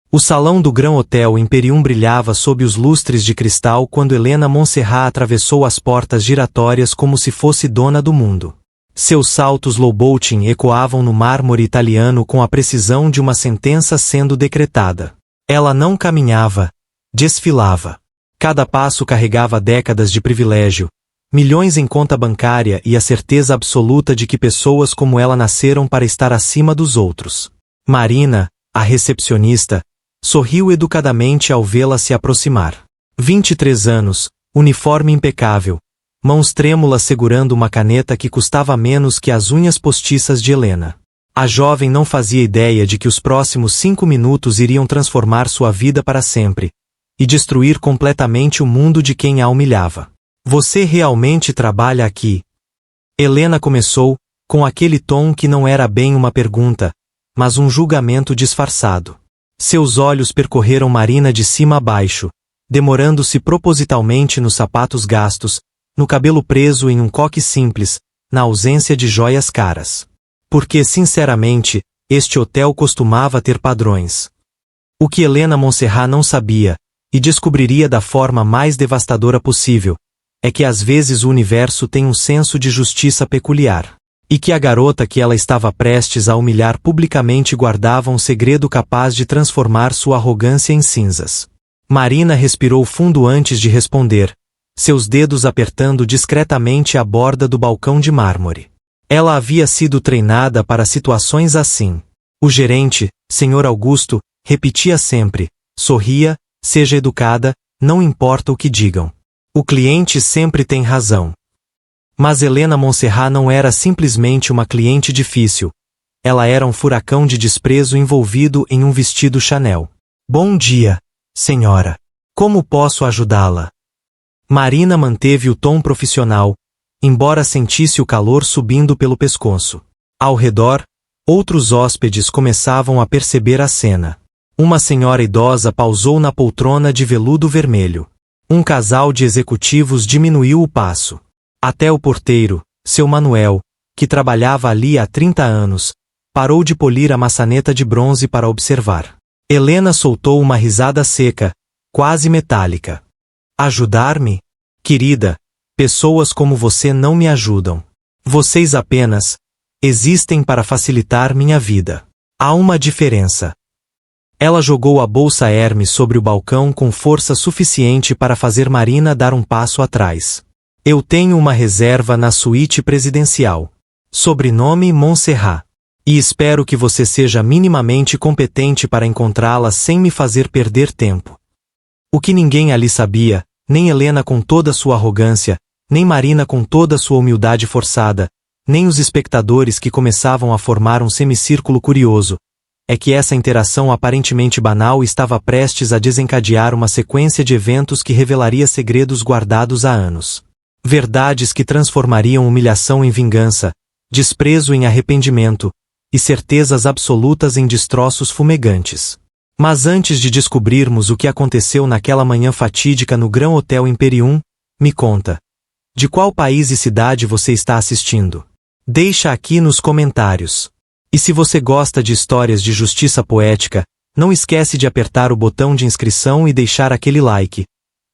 O salão do Grand Hotel Imperium brilhava sob os lustres de cristal quando Helena Montserrat atravessou as portas giratórias como se fosse dona do mundo. Seus saltos low-vaulting ecoavam no mármore italiano com a precisão de uma sentença sendo decretada. Ela não caminhava, desfilava. Cada passo carregava décadas de privilégio, milhões em conta bancária e a certeza absoluta de que pessoas como ela nasceram para estar acima dos outros. Marina, a recepcionista, sorriu educadamente ao vê-la se aproximar. 23 anos, uniforme impecável, mãos trêmulas segurando uma caneta que custava menos que as unhas postiças de Helena. A jovem não fazia ideia de que os próximos 5 minutos iriam transformar sua vida para sempre e destruir completamente o mundo de quem a humilhava. Você realmente trabalha aqui? Helena começou, com aquele tom que não era bem uma pergunta, mas um julgamento disfarçado. Seus olhos percorreram Marina de cima a baixo, demorando-se propositalmente nos sapatos gastos, no cabelo preso em um coque simples, na ausência de joias caras. Porque, sinceramente, este hotel costumava ter padrões. O que Helena Montserrat não sabia, e descobriria da forma mais devastadora possível, é que às vezes o universo tem um senso de justiça peculiar. E que a garota que ela estava prestes a humilhar publicamente guardava um segredo capaz de transformar sua arrogância em cinzas. Marina respirou fundo antes de responder, seus dedos apertando discretamente a borda do balcão de mármore. Ela havia sido treinada para situações assim. O gerente, Sr. Augusto, repetia sempre, sorria, seja educada, não importa o que digam. O cliente sempre tem razão. Mas Helena Montserrat não era simplesmente uma cliente difícil. Ela era um furacão de desprezo envolvido em um vestido Chanel. Bom dia, senhora. Como posso ajudá-la? Marina manteve o tom profissional, embora sentisse o calor subindo pelo pescoço. Ao redor, outros hóspedes começavam a perceber a cena. Uma senhora idosa pausou na poltrona de veludo vermelho. Um casal de executivos diminuiu o passo. Até o porteiro, seu Manuel, que trabalhava ali há 30 anos, parou de polir a maçaneta de bronze para observar. Helena soltou uma risada seca, quase metálica. Ajudar-me? Querida, pessoas como você não me ajudam. Vocês apenas existem para facilitar minha vida. Há uma diferença. Ela jogou a bolsa Hermes sobre o balcão com força suficiente para fazer Marina dar um passo atrás. Eu tenho uma reserva na suíte presidencial. Sobrenome Montserrat. E espero que você seja minimamente competente para encontrá-la sem me fazer perder tempo. O que ninguém ali sabia, nem Helena com toda sua arrogância, nem Marina com toda sua humildade forçada, nem os espectadores que começavam a formar um semicírculo curioso, é que essa interação aparentemente banal estava prestes a desencadear uma sequência de eventos que revelaria segredos guardados há anos. Verdades que transformariam humilhação em vingança, desprezo em arrependimento, e certezas absolutas em destroços fumegantes. Mas antes de descobrirmos o que aconteceu naquela manhã fatídica no Grand Hotel Imperium, me conta. De qual país e cidade você está assistindo? Deixa aqui nos comentários. E se você gosta de histórias de justiça poética, não esquece de apertar o botão de inscrição e deixar aquele like.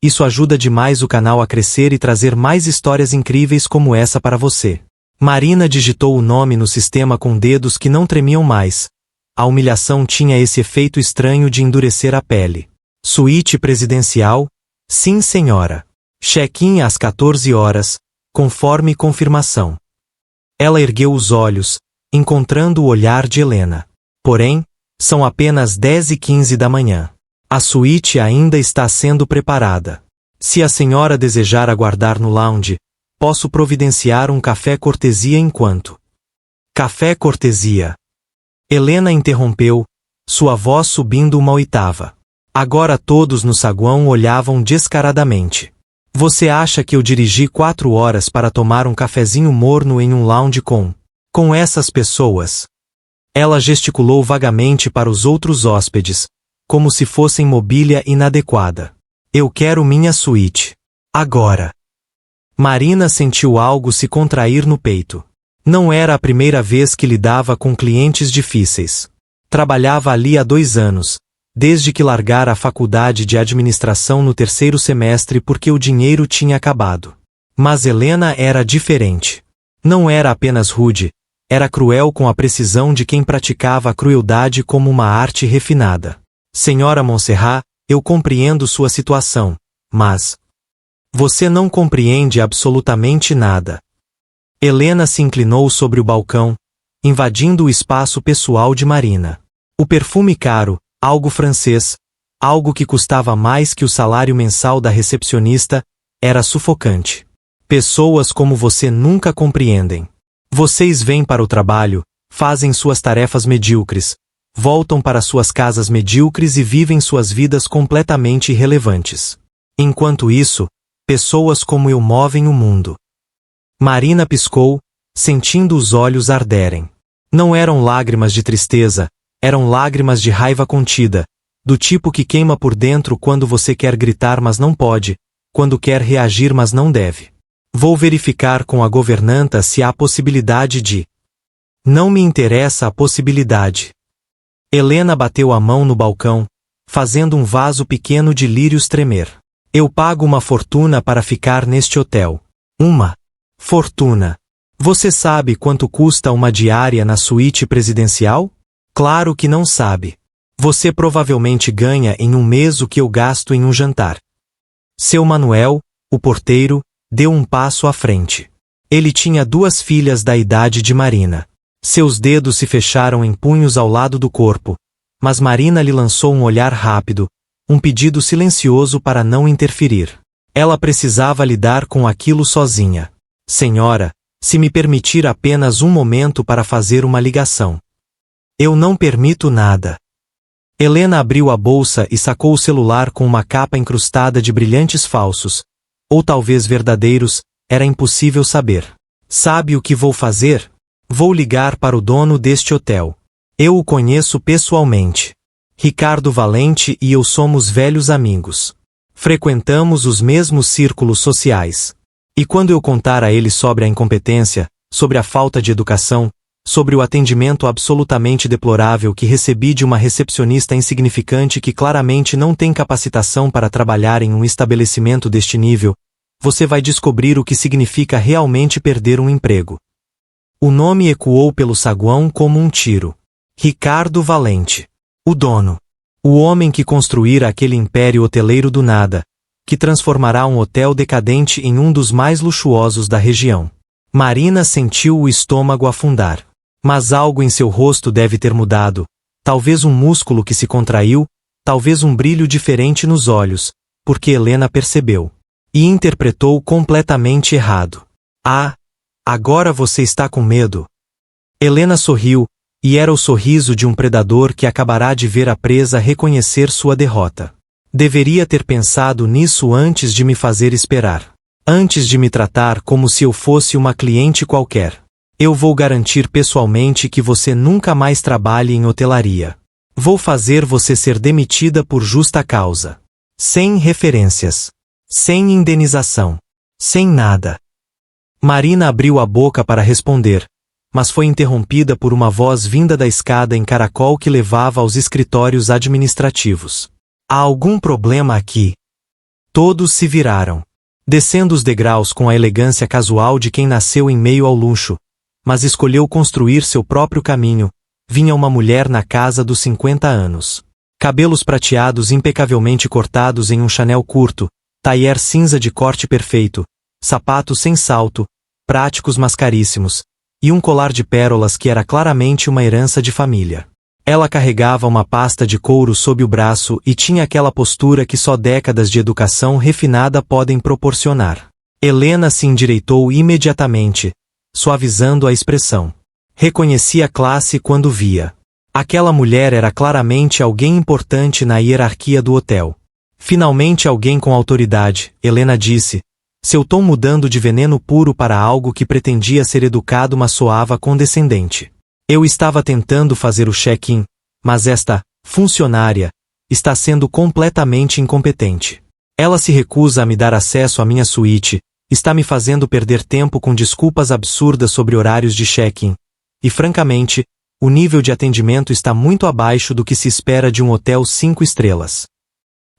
Isso ajuda demais o canal a crescer e trazer mais histórias incríveis como essa para você. Marina digitou o nome no sistema com dedos que não tremiam mais. A humilhação tinha esse efeito estranho de endurecer a pele. Suíte presidencial? Sim, senhora. Check-in às 14 horas, conforme confirmação. Ela ergueu os olhos, encontrando o olhar de Helena. Porém, são apenas 10h15 da manhã. A suíte ainda está sendo preparada. Se a senhora desejar aguardar no lounge, posso providenciar um café cortesia enquanto. Café cortesia. Helena interrompeu, sua voz subindo uma oitava. Agora todos no saguão olhavam descaradamente. Você acha que eu dirigi 4 horas para tomar um cafezinho morno em um lounge com essas pessoas? Ela gesticulou vagamente para os outros hóspedes, como se fossem mobília inadequada. Eu quero minha suíte. Agora. Marina sentiu algo se contrair no peito. Não era a primeira vez que lidava com clientes difíceis. Trabalhava ali há 2 anos, desde que largara a faculdade de administração no terceiro semestre porque o dinheiro tinha acabado. Mas Helena era diferente. Não era apenas rude, era cruel com a precisão de quem praticava a crueldade como uma arte refinada. Senhora Montserrat, eu compreendo sua situação, mas você não compreende absolutamente nada. Helena se inclinou sobre o balcão, invadindo o espaço pessoal de Marina. O perfume caro, algo francês, algo que custava mais que o salário mensal da recepcionista, era sufocante. Pessoas como você nunca compreendem. Vocês vêm para o trabalho, fazem suas tarefas medíocres, voltam para suas casas medíocres e vivem suas vidas completamente irrelevantes. Enquanto isso, pessoas como eu movem o mundo. Marina piscou, sentindo os olhos arderem. Não eram lágrimas de tristeza, eram lágrimas de raiva contida, do tipo que queima por dentro quando você quer gritar mas não pode, quando quer reagir mas não deve. Vou verificar com a governanta se há possibilidade de... Não me interessa a possibilidade. Helena bateu a mão no balcão, fazendo um vaso pequeno de lírios tremer. Eu pago uma fortuna para ficar neste hotel. Uma fortuna. Você sabe quanto custa uma diária na suíte presidencial? Claro que não sabe. Você provavelmente ganha em um mês o que eu gasto em um jantar. Seu Manuel, o porteiro, deu um passo à frente. Ele tinha 2 filhas da idade de Marina. Seus dedos se fecharam em punhos ao lado do corpo, mas Marina lhe lançou um olhar rápido, um pedido silencioso para não interferir. Ela precisava lidar com aquilo sozinha. Senhora, se me permitir apenas um momento para fazer uma ligação. Eu não permito nada. Helena abriu a bolsa e sacou o celular com uma capa incrustada de brilhantes falsos, ou talvez verdadeiros, era impossível saber. Sabe o que vou fazer? Vou ligar para o dono deste hotel. Eu o conheço pessoalmente. Ricardo Valente e eu somos velhos amigos. Frequentamos os mesmos círculos sociais. E quando eu contar a ele sobre a incompetência, sobre a falta de educação, sobre o atendimento absolutamente deplorável que recebi de uma recepcionista insignificante que claramente não tem capacitação para trabalhar em um estabelecimento deste nível, você vai descobrir o que significa realmente perder um emprego. O nome ecoou pelo saguão como um tiro. Ricardo Valente. O dono. O homem que construíra aquele império hoteleiro do nada, que transformará um hotel decadente em um dos mais luxuosos da região. Marina sentiu o estômago afundar. Mas algo em seu rosto deve ter mudado, talvez um músculo que se contraiu, talvez um brilho diferente nos olhos, porque Helena percebeu. E interpretou completamente errado. Ah, agora você está com medo. Helena sorriu, e era o sorriso de um predador que acabará de ver a presa reconhecer sua derrota. Deveria ter pensado nisso antes de me fazer esperar. Antes de me tratar como se eu fosse uma cliente qualquer. Eu vou garantir pessoalmente que você nunca mais trabalhe em hotelaria. Vou fazer você ser demitida por justa causa. Sem referências. Sem indenização. Sem nada. Marina abriu a boca para responder, mas foi interrompida por uma voz vinda da escada em caracol que levava aos escritórios administrativos. Há algum problema aqui? Todos se viraram. Descendo os degraus com a elegância casual de quem nasceu em meio ao luxo, mas escolheu construir seu próprio caminho, vinha uma mulher na casa dos 50 anos. Cabelos prateados impecavelmente cortados em um chanel curto, taier cinza de corte perfeito, sapatos sem salto, práticos mas caríssimos, e um colar de pérolas que era claramente uma herança de família. Ela carregava uma pasta de couro sob o braço e tinha aquela postura que só décadas de educação refinada podem proporcionar. Helena se endireitou imediatamente, suavizando a expressão. Reconhecia a classe quando via. Aquela mulher era claramente alguém importante na hierarquia do hotel. Finalmente alguém com autoridade, Helena disse, seu tom mudando de veneno puro para algo que pretendia ser educado mas soava condescendente. Eu estava tentando fazer o check-in, mas esta funcionária está sendo completamente incompetente. Ela se recusa a me dar acesso à minha suíte, está me fazendo perder tempo com desculpas absurdas sobre horários de check-in, e francamente, o nível de atendimento está muito abaixo do que se espera de um hotel 5 estrelas.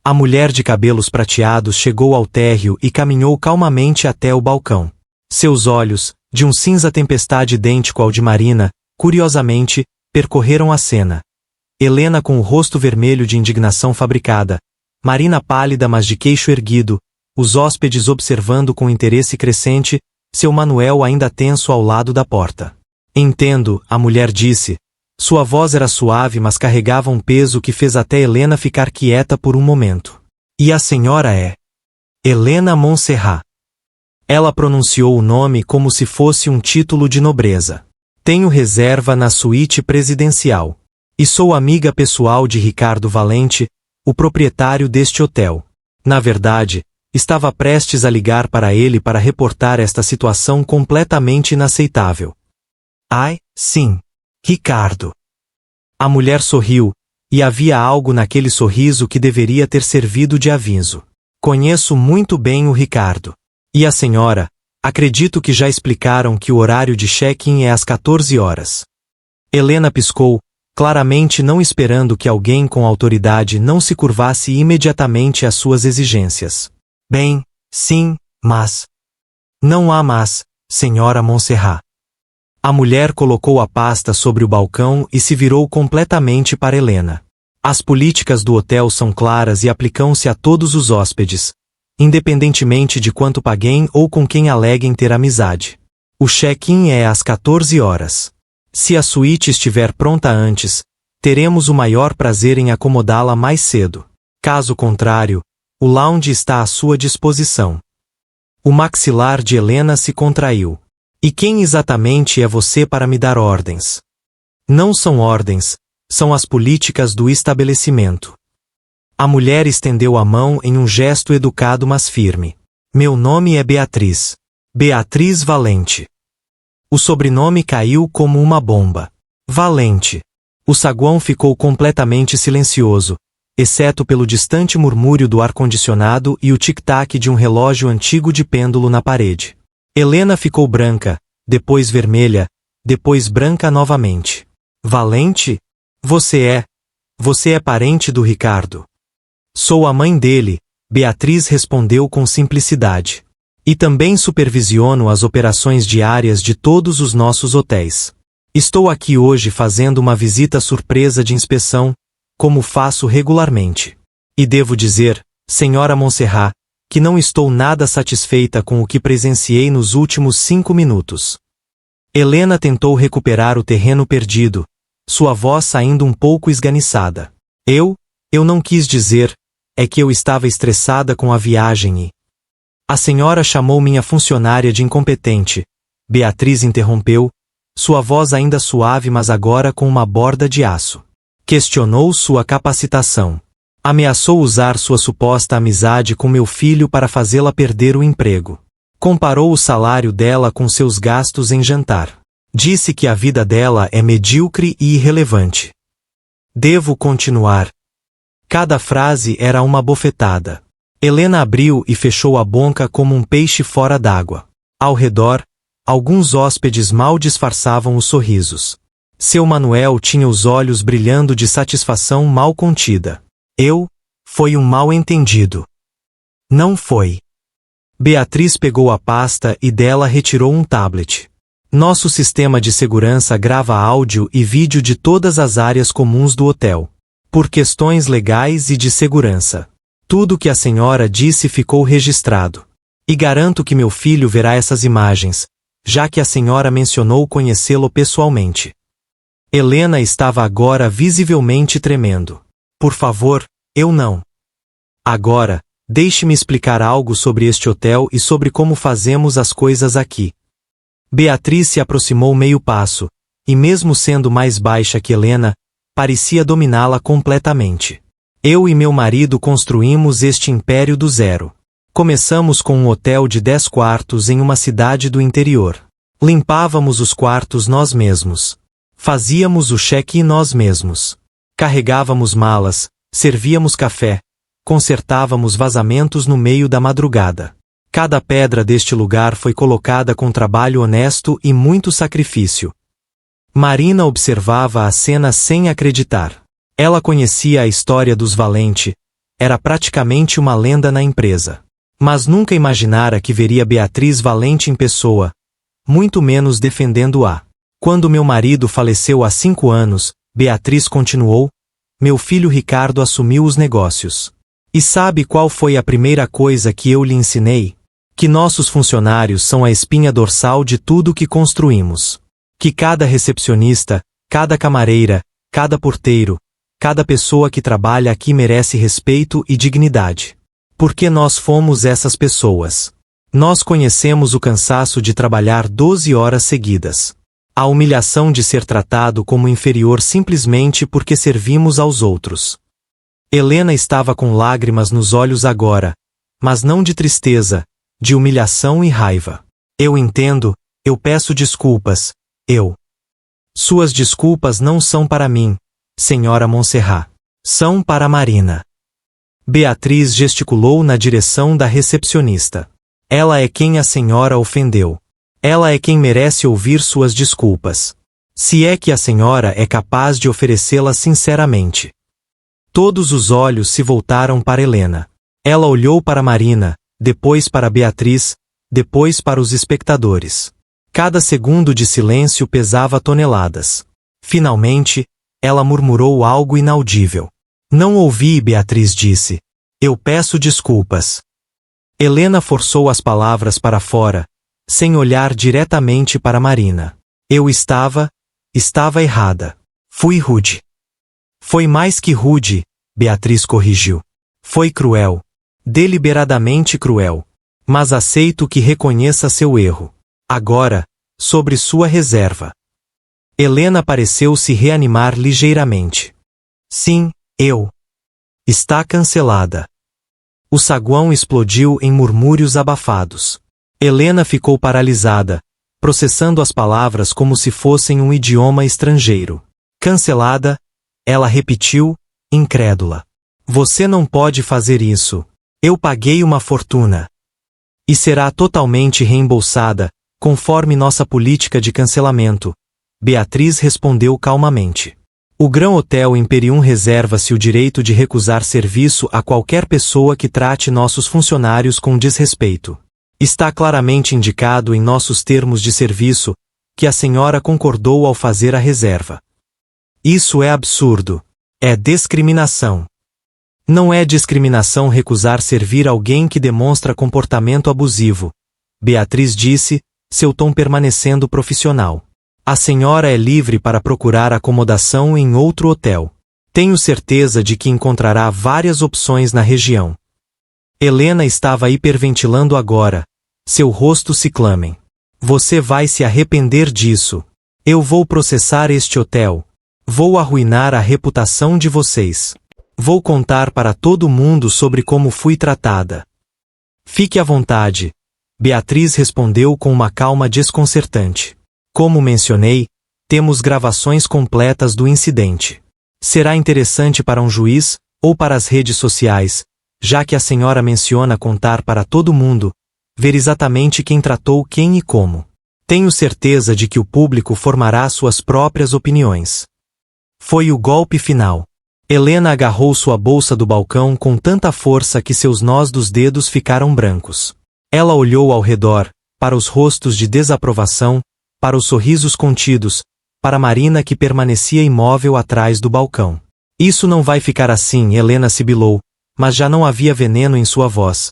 A mulher de cabelos prateados chegou ao térreo e caminhou calmamente até o balcão. Seus olhos, de um cinza tempestade idêntico ao de Marina, curiosamente, percorreram a cena. Helena com o rosto vermelho de indignação fabricada, Marina pálida mas de queixo erguido, os hóspedes observando com interesse crescente, seu Manuel ainda tenso ao lado da porta. Entendo, a mulher disse. Sua voz era suave mas carregava um peso que fez até Helena ficar quieta por um momento. E a senhora é? Helena Montserrat. Ela pronunciou o nome como se fosse um título de nobreza. Tenho reserva na suíte presidencial. E sou amiga pessoal de Ricardo Valente, o proprietário deste hotel. Na verdade, estava prestes a ligar para ele para reportar esta situação completamente inaceitável. Ai, sim. Ricardo. A mulher sorriu, e havia algo naquele sorriso que deveria ter servido de aviso. Conheço muito bem o Ricardo. E a senhora, acredito que já explicaram que o horário de check-in é às 14 horas. Helena piscou, claramente não esperando que alguém com autoridade não se curvasse imediatamente às suas exigências. Bem, sim, mas... Não há mas, senhora Montserrat. A mulher colocou a pasta sobre o balcão e se virou completamente para Helena. As políticas do hotel são claras e aplicam-se a todos os hóspedes, independentemente de quanto paguem ou com quem aleguem ter amizade. O check-in é às 14 horas. Se a suíte estiver pronta antes, teremos o maior prazer em acomodá-la mais cedo. Caso contrário, o lounge está à sua disposição. O maxilar de Helena se contraiu. E quem exatamente é você para me dar ordens? Não são ordens, são as políticas do estabelecimento. A mulher estendeu a mão em um gesto educado mas firme. Meu nome é Beatriz. Beatriz Valente. O sobrenome caiu como uma bomba. Valente. O saguão ficou completamente silencioso, exceto pelo distante murmúrio do ar-condicionado e o tic-tac de um relógio antigo de pêndulo na parede. Helena ficou branca, depois vermelha, depois branca novamente. Valente? Você é parente do Ricardo. Sou a mãe dele, Beatriz respondeu com simplicidade. E também supervisiono as operações diárias de todos os nossos hotéis. Estou aqui hoje fazendo uma visita surpresa de inspeção, como faço regularmente. E devo dizer, senhora Montserrat, que não estou nada satisfeita com o que presenciei nos últimos 5 minutos. Helena tentou recuperar o terreno perdido, sua voz saindo um pouco esganiçada. Eu não quis dizer, é que eu estava estressada com a viagem e... A senhora chamou minha funcionária de incompetente. Beatriz interrompeu, sua voz ainda suave mas agora com uma borda de aço. Questionou sua capacitação. Ameaçou usar sua suposta amizade com meu filho para fazê-la perder o emprego. Comparou o salário dela com seus gastos em jantar. Disse que a vida dela é medíocre e irrelevante. Devo continuar. Cada frase era uma bofetada. Helena abriu e fechou a boca como um peixe fora d'água. Ao redor, alguns hóspedes mal disfarçavam os sorrisos. Seu Manuel tinha os olhos brilhando de satisfação mal contida. Foi um mal-entendido. Não foi. Beatriz pegou a pasta e dela retirou um tablet. Nosso sistema de segurança grava áudio e vídeo de todas as áreas comuns do hotel. Por questões legais e de segurança. Tudo que a senhora disse ficou registrado. E garanto que meu filho verá essas imagens, já que a senhora mencionou conhecê-lo pessoalmente. Helena estava agora visivelmente tremendo. Por favor, eu não. Agora, deixe-me explicar algo sobre este hotel e sobre como fazemos as coisas aqui. Beatriz se aproximou meio passo, e mesmo sendo mais baixa que Helena, parecia dominá-la completamente. Eu e meu marido construímos este império do zero. Começamos com um hotel de 10 quartos em uma cidade do interior. Limpávamos os quartos nós mesmos. Fazíamos o check-in nós mesmos. Carregávamos malas, servíamos café, consertávamos vazamentos no meio da madrugada. Cada pedra deste lugar foi colocada com trabalho honesto e muito sacrifício. Marina observava a cena sem acreditar. Ela conhecia a história dos Valente, era praticamente uma lenda na empresa. Mas nunca imaginara que veria Beatriz Valente em pessoa, muito menos defendendo-a. Quando meu marido faleceu há 5 anos, Beatriz continuou, meu filho Ricardo assumiu os negócios. E sabe qual foi a primeira coisa que eu lhe ensinei? Que nossos funcionários são a espinha dorsal de tudo que construímos. Que cada recepcionista, cada camareira, cada porteiro, cada pessoa que trabalha aqui merece respeito e dignidade. Porque nós fomos essas pessoas. Nós conhecemos o cansaço de trabalhar 12 horas seguidas. A humilhação de ser tratado como inferior simplesmente porque servimos aos outros. Helena estava com lágrimas nos olhos agora, mas não de tristeza, de humilhação e raiva. Eu entendo, eu peço desculpas, Suas desculpas não são para mim, senhora Montserrat. São para Marina. Beatriz gesticulou na direção da recepcionista. Ela é quem a senhora ofendeu. Ela é quem merece ouvir suas desculpas. Se é que a senhora é capaz de oferecê-las sinceramente. Todos os olhos se voltaram para Helena. Ela olhou para Marina, depois para Beatriz, depois para os espectadores. Cada segundo de silêncio pesava toneladas. Finalmente, ela murmurou algo inaudível. Não ouvi, Beatriz disse. Eu peço desculpas. Helena forçou as palavras para fora, sem olhar diretamente para Marina. Eu estava errada. Fui rude. Foi mais que rude, Beatriz corrigiu. Foi cruel. Deliberadamente cruel. Mas aceito que reconheça seu erro. Agora, sobre sua reserva. Helena pareceu se reanimar ligeiramente. Sim, Está cancelada. O saguão explodiu em murmúrios abafados. Helena ficou paralisada, processando as palavras como se fossem um idioma estrangeiro. Cancelada, ela repetiu, incrédula. Você não pode fazer isso. Eu paguei uma fortuna. E será totalmente reembolsada, conforme nossa política de cancelamento. Beatriz respondeu calmamente. O Grand Hotel Imperium reserva-se o direito de recusar serviço a qualquer pessoa que trate nossos funcionários com desrespeito. Está claramente indicado em nossos termos de serviço, que a senhora concordou ao fazer a reserva. Isso é absurdo. É discriminação. Não é discriminação recusar servir alguém que demonstra comportamento abusivo, Beatriz disse, seu tom permanecendo profissional. A senhora é livre para procurar acomodação em outro hotel. Tenho certeza de que encontrará várias opções na região. Helena estava hiperventilando agora. Seu rosto ciclamen. Você vai se arrepender disso. Eu vou processar este hotel. Vou arruinar a reputação de vocês. Vou contar para todo mundo sobre como fui tratada. Fique à vontade. Beatriz respondeu com uma calma desconcertante. Como mencionei, temos gravações completas do incidente. Será interessante para um juiz, ou para as redes sociais, já que a senhora menciona contar para todo mundo, ver exatamente quem tratou quem e como. Tenho certeza de que o público formará suas próprias opiniões. Foi o golpe final. Helena agarrou sua bolsa do balcão com tanta força que seus nós dos dedos ficaram brancos. Ela olhou ao redor, para os rostos de desaprovação, para os sorrisos contidos, para Marina que permanecia imóvel atrás do balcão. Isso não vai ficar assim, Helena sibilou, mas já não havia veneno em sua voz.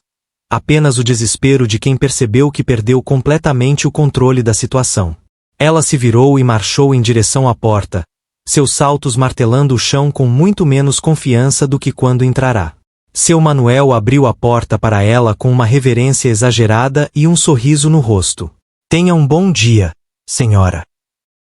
Apenas o desespero de quem percebeu que perdeu completamente o controle da situação. Ela se virou e marchou em direção à porta, seus saltos martelando o chão com muito menos confiança do que quando entrará. Seu Manuel abriu a porta para ela com uma reverência exagerada e um sorriso no rosto. Tenha um bom dia, senhora.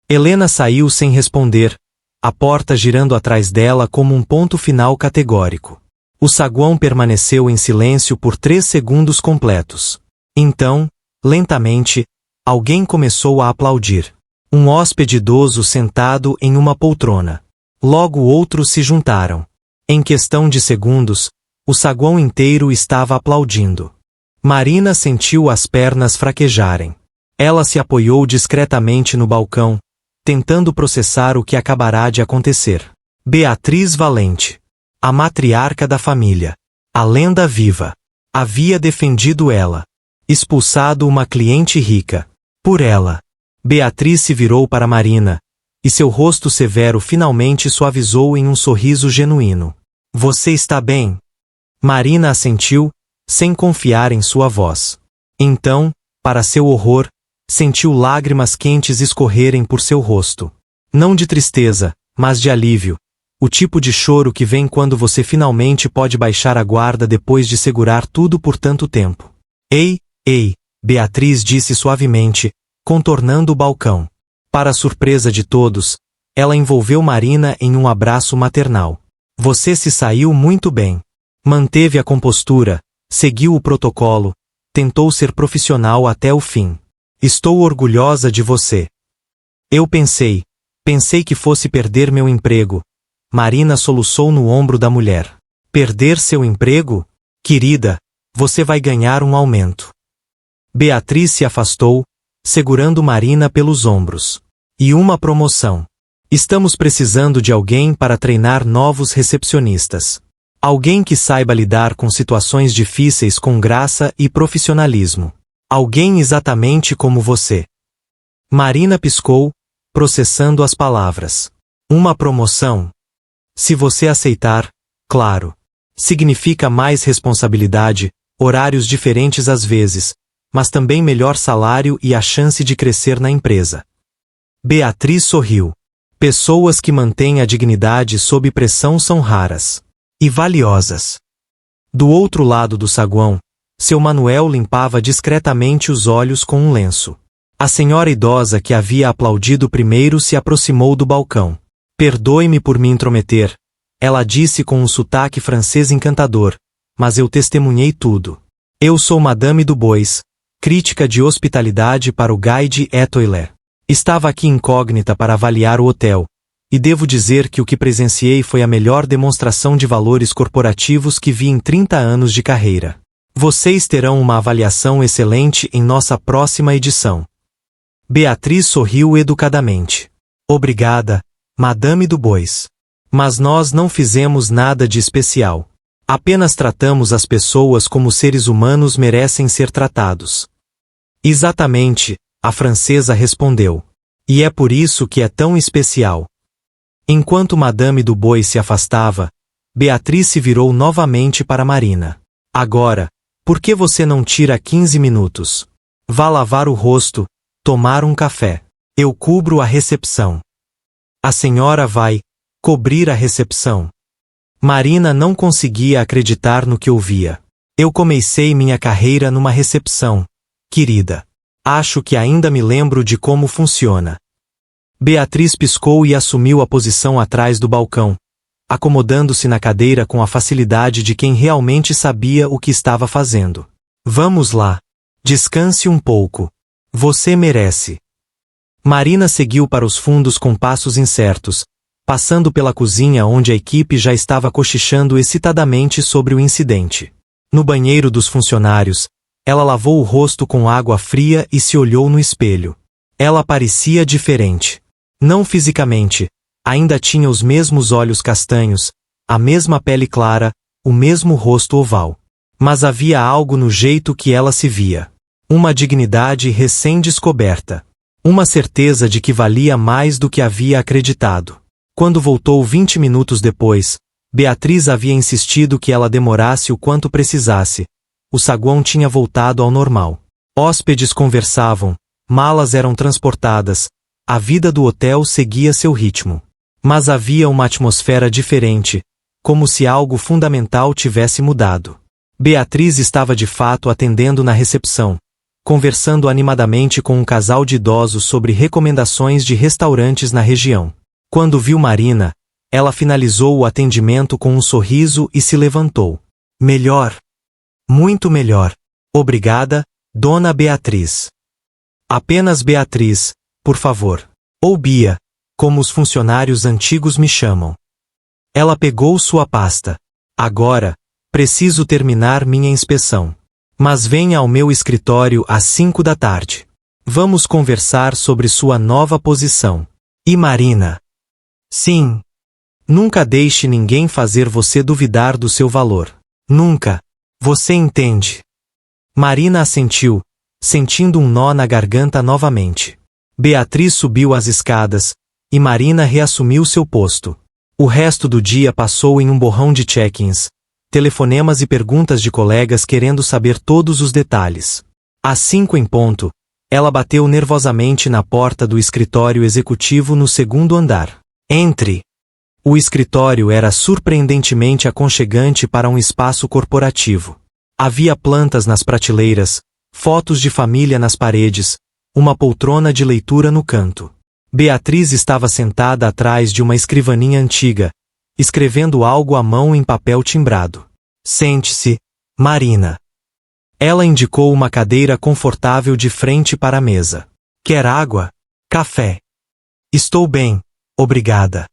Helena saiu sem responder, a porta girando atrás dela como um ponto final categórico. O saguão permaneceu em silêncio por 3 segundos completos. Então, lentamente, alguém começou a aplaudir. Um hóspede idoso sentado em uma poltrona. Logo outros se juntaram. Em questão de segundos, o saguão inteiro estava aplaudindo. Marina sentiu as pernas fraquejarem. Ela se apoiou discretamente no balcão, tentando processar o que acabará de acontecer. Beatriz Valente, a matriarca da família, a lenda viva, havia defendido ela, expulsado uma cliente rica. Por ela, Beatriz se virou para Marina, e seu rosto severo finalmente suavizou em um sorriso genuíno. Você está bem? Marina assentiu, sem confiar em sua voz. Então, para seu horror, sentiu lágrimas quentes escorrerem por seu rosto. Não de tristeza, mas de alívio. O tipo de choro que vem quando você finalmente pode baixar a guarda depois de segurar tudo por tanto tempo. Ei, Beatriz disse suavemente, contornando o balcão. Para a surpresa de todos, ela envolveu Marina em um abraço maternal. Você se saiu muito bem. Manteve a compostura, seguiu o protocolo, tentou ser profissional até o fim. Estou orgulhosa de você. Eu pensei que fosse perder meu emprego. Marina soluçou no ombro da mulher. Perder seu emprego? Querida, você vai ganhar um aumento. Beatriz se afastou, segurando Marina pelos ombros. E uma promoção. Estamos precisando de alguém para treinar novos recepcionistas. Alguém que saiba lidar com situações difíceis com graça e profissionalismo. Alguém exatamente como você. Marina piscou, processando as palavras. Uma promoção? Se você aceitar, claro. Significa mais responsabilidade, horários diferentes às vezes, mas também melhor salário e a chance de crescer na empresa. Beatriz sorriu. Pessoas que mantêm a dignidade sob pressão são raras. E valiosas. Do outro lado do saguão, seu Manuel limpava discretamente os olhos com um lenço. A senhora idosa que havia aplaudido primeiro se aproximou do balcão. Perdoe-me por me intrometer, ela disse com um sotaque francês encantador, mas eu testemunhei tudo. Eu sou Madame Dubois, crítica de hospitalidade para o Guide et Toilette. Estava aqui incógnita para avaliar o hotel, e devo dizer que o que presenciei foi a melhor demonstração de valores corporativos que vi em 30 anos de carreira. Vocês terão uma avaliação excelente em nossa próxima edição. Beatriz sorriu educadamente. Obrigada, Madame Dubois. Mas nós não fizemos nada de especial. Apenas tratamos as pessoas como seres humanos merecem ser tratados. Exatamente, a francesa respondeu. E é por isso que é tão especial. Enquanto Madame Dubois se afastava, Beatriz se virou novamente para Marina. Agora, por que você não tira 15 minutos? Vá lavar o rosto, tomar um café. Eu cubro a recepção. A senhora vai cobrir a recepção. Marina não conseguia acreditar no que ouvia. Eu comecei minha carreira numa recepção, querida. Acho que ainda me lembro de como funciona. Beatriz piscou e assumiu a posição atrás do balcão, acomodando-se na cadeira com a facilidade de quem realmente sabia o que estava fazendo. Vamos lá. Descanse um pouco. Você merece. Marina seguiu para os fundos com passos incertos, passando pela cozinha onde a equipe já estava cochichando excitadamente sobre o incidente. No banheiro dos funcionários, ela lavou o rosto com água fria e se olhou no espelho. Ela parecia diferente. Não fisicamente, ainda tinha os mesmos olhos castanhos, a mesma pele clara, o mesmo rosto oval. Mas havia algo no jeito que ela se via. Uma dignidade recém-descoberta. Uma certeza de que valia mais do que havia acreditado. Quando voltou 20 minutos depois, Beatriz havia insistido que ela demorasse o quanto precisasse. O saguão tinha voltado ao normal. Hóspedes conversavam, malas eram transportadas, a vida do hotel seguia seu ritmo. Mas havia uma atmosfera diferente, como se algo fundamental tivesse mudado. Beatriz estava de fato atendendo na recepção, conversando animadamente com um casal de idosos sobre recomendações de restaurantes na região. Quando viu Marina, ela finalizou o atendimento com um sorriso e se levantou. Melhor. Muito melhor. Obrigada, Dona Beatriz. Apenas Beatriz, por favor. Ou Bia, como os funcionários antigos me chamam. Ela pegou sua pasta. Agora, preciso terminar minha inspeção. Mas venha ao meu escritório às 5 da tarde. Vamos conversar sobre sua nova posição. E Marina? Sim. Nunca deixe ninguém fazer você duvidar do seu valor. Nunca. Você entende? Marina assentiu, sentindo um nó na garganta novamente. Beatriz subiu as escadas, e Marina reassumiu seu posto. O resto do dia passou em um borrão de check-ins, telefonemas e perguntas de colegas querendo saber todos os detalhes. Às 5 em ponto, ela bateu nervosamente na porta do escritório executivo no segundo andar. Entre! O escritório era surpreendentemente aconchegante para um espaço corporativo. Havia plantas nas prateleiras, fotos de família nas paredes, uma poltrona de leitura no canto. Beatriz estava sentada atrás de uma escrivaninha antiga, escrevendo algo à mão em papel timbrado. Sente-se, Marina. Ela indicou uma cadeira confortável de frente para a mesa. Quer água? Café? Estou bem, obrigada.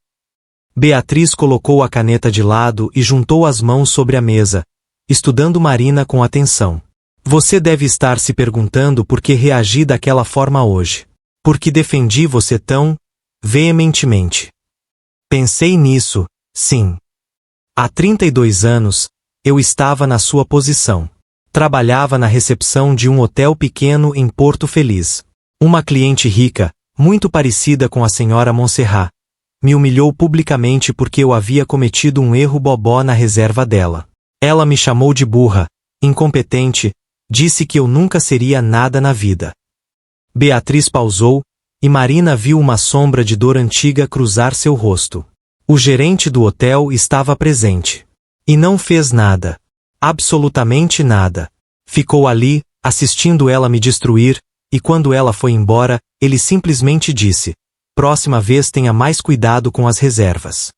Beatriz colocou a caneta de lado e juntou as mãos sobre a mesa, estudando Marina com atenção. Você deve estar se perguntando por que reagi daquela forma hoje. Por que defendi você tão veementemente? Pensei nisso, sim. Há 32 anos, eu estava na sua posição. Trabalhava na recepção de um hotel pequeno em Porto Feliz. Uma cliente rica, muito parecida com a senhora Montserrat, me humilhou publicamente porque eu havia cometido um erro bobó na reserva dela. Ela me chamou de burra, incompetente, disse que eu nunca seria nada na vida. Beatriz pausou, e Marina viu uma sombra de dor antiga cruzar seu rosto. O gerente do hotel estava presente. E não fez nada. Absolutamente nada. Ficou ali, assistindo ela me destruir, e quando ela foi embora, ele simplesmente disse: próxima vez tenha mais cuidado com as reservas.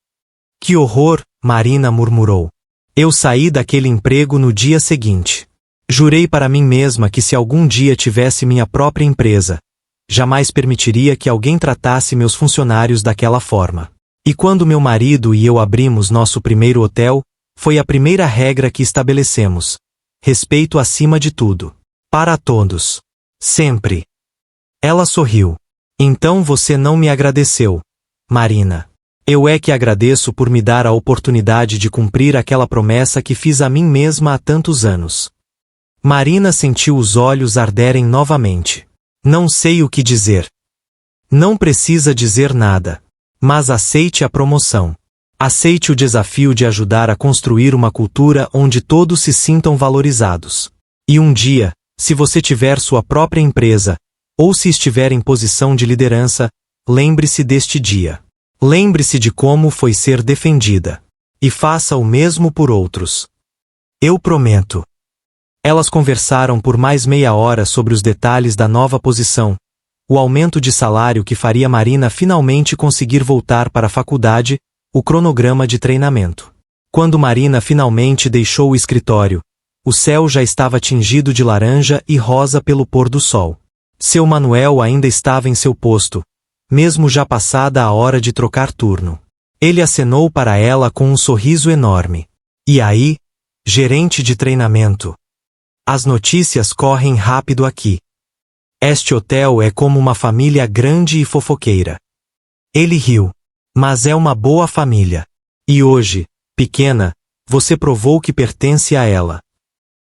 Que horror, Marina murmurou. Eu saí daquele emprego no dia seguinte. Jurei para mim mesma que se algum dia tivesse minha própria empresa, jamais permitiria que alguém tratasse meus funcionários daquela forma. E quando meu marido e eu abrimos nosso primeiro hotel, foi a primeira regra que estabelecemos: respeito acima de tudo. Para todos. Sempre. Ela sorriu. Então você não me agradeceu, Marina. Eu é que agradeço por me dar a oportunidade de cumprir aquela promessa que fiz a mim mesma há tantos anos. Marina sentiu os olhos arderem novamente. Não sei o que dizer. Não precisa dizer nada. Mas aceite a promoção. Aceite o desafio de ajudar a construir uma cultura onde todos se sintam valorizados. E um dia, se você tiver sua própria empresa, ou se estiver em posição de liderança, lembre-se deste dia. Lembre-se de como foi ser defendida. E faça o mesmo por outros. Eu prometo. Elas conversaram por mais meia hora sobre os detalhes da nova posição, o aumento de salário que faria Marina finalmente conseguir voltar para a faculdade, o cronograma de treinamento. Quando Marina finalmente deixou o escritório, o céu já estava tingido de laranja e rosa pelo pôr do sol. Seu Manuel ainda estava em seu posto, mesmo já passada a hora de trocar turno. Ele acenou para ela com um sorriso enorme. E aí, gerente de treinamento? As notícias correm rápido aqui. Este hotel é como uma família grande e fofoqueira. Ele riu. Mas é uma boa família. E hoje, pequena, você provou que pertence a ela.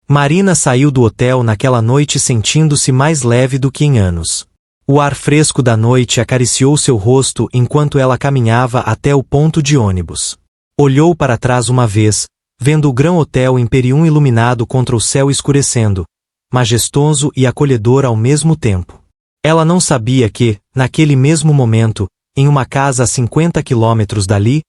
Marina saiu do hotel naquela noite sentindo-se mais leve do que em anos. O ar fresco da noite acariciou seu rosto enquanto ela caminhava até o ponto de ônibus. Olhou para trás uma vez, vendo o Grand Hotel Imperium iluminado contra o céu escurecendo, majestoso e acolhedor ao mesmo tempo. Ela não sabia que, naquele mesmo momento, em uma casa a 50 quilômetros dali,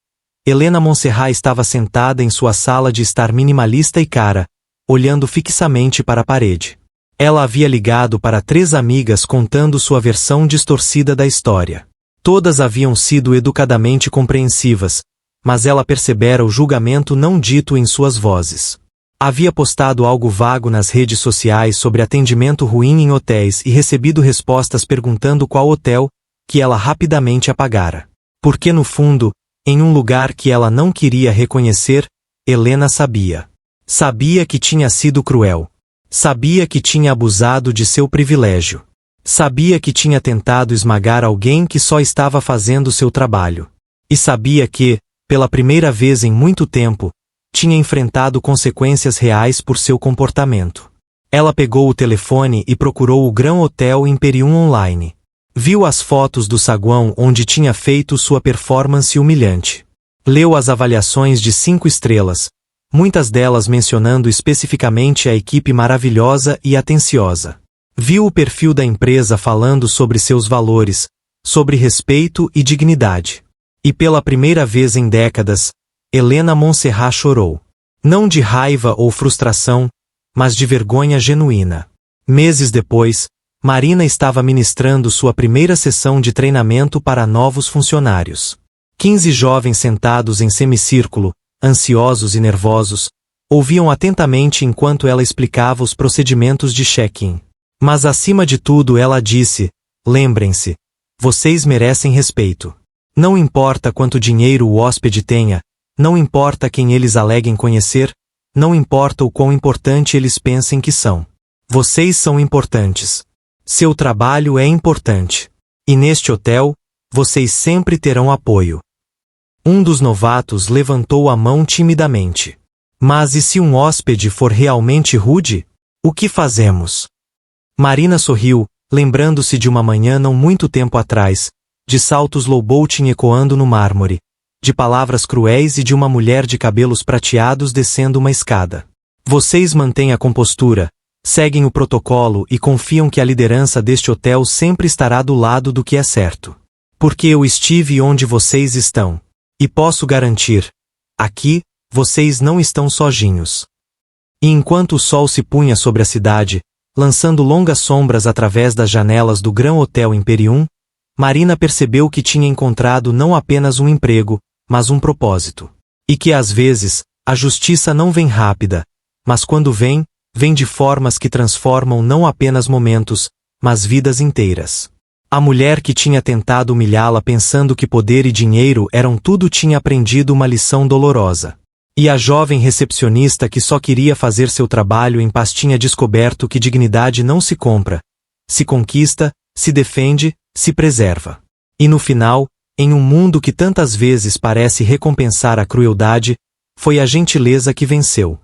Helena Montserrat estava sentada em sua sala de estar minimalista e cara, olhando fixamente para a parede. Ela havia ligado para 3 amigas contando sua versão distorcida da história. Todas haviam sido educadamente compreensivas, mas ela percebera o julgamento não dito em suas vozes. Havia postado algo vago nas redes sociais sobre atendimento ruim em hotéis e recebido respostas perguntando qual hotel, que ela rapidamente apagara. Porque no fundo, em um lugar que ela não queria reconhecer, Helena sabia. Sabia que tinha sido cruel. Sabia que tinha abusado de seu privilégio. Sabia que tinha tentado esmagar alguém que só estava fazendo seu trabalho. E sabia que, pela primeira vez em muito tempo, tinha enfrentado consequências reais por seu comportamento. Ela pegou o telefone e procurou o Grand Hotel Imperium online. Viu as fotos do saguão onde tinha feito sua performance humilhante. Leu as avaliações de 5 estrelas, muitas delas mencionando especificamente a equipe maravilhosa e atenciosa. Viu o perfil da empresa falando sobre seus valores, sobre respeito e dignidade. E pela primeira vez em décadas, Helena Montserrat chorou. Não de raiva ou frustração, mas de vergonha genuína. Meses depois, Marina estava ministrando sua primeira sessão de treinamento para novos funcionários. 15 jovens sentados em semicírculo, ansiosos e nervosos, ouviam atentamente enquanto ela explicava os procedimentos de check-in. Mas acima de tudo ela disse: lembrem-se, vocês merecem respeito. Não importa quanto dinheiro o hóspede tenha, não importa quem eles aleguem conhecer, não importa o quão importante eles pensem que são. Vocês são importantes. Seu trabalho é importante. E neste hotel, vocês sempre terão apoio. Um dos novatos levantou a mão timidamente. Mas e se um hóspede for realmente rude? O que fazemos? Marina sorriu, lembrando-se de uma manhã não muito tempo atrás, de saltos low-bolting ecoando no mármore, de palavras cruéis e de uma mulher de cabelos prateados descendo uma escada. Vocês mantêm a compostura, seguem o protocolo e confiam que a liderança deste hotel sempre estará do lado do que é certo. Porque eu estive onde vocês estão. E posso garantir, aqui, vocês não estão sozinhos. E enquanto o sol se punha sobre a cidade, lançando longas sombras através das janelas do Grand Hotel Imperium, Marina percebeu que tinha encontrado não apenas um emprego, mas um propósito. E que às vezes, a justiça não vem rápida, mas quando vem, vem de formas que transformam não apenas momentos, mas vidas inteiras. A mulher que tinha tentado humilhá-la pensando que poder e dinheiro eram tudo tinha aprendido uma lição dolorosa. E a jovem recepcionista que só queria fazer seu trabalho em paz tinha descoberto que dignidade não se compra, se conquista, se defende, se preserva. E no final, em um mundo que tantas vezes parece recompensar a crueldade, foi a gentileza que venceu.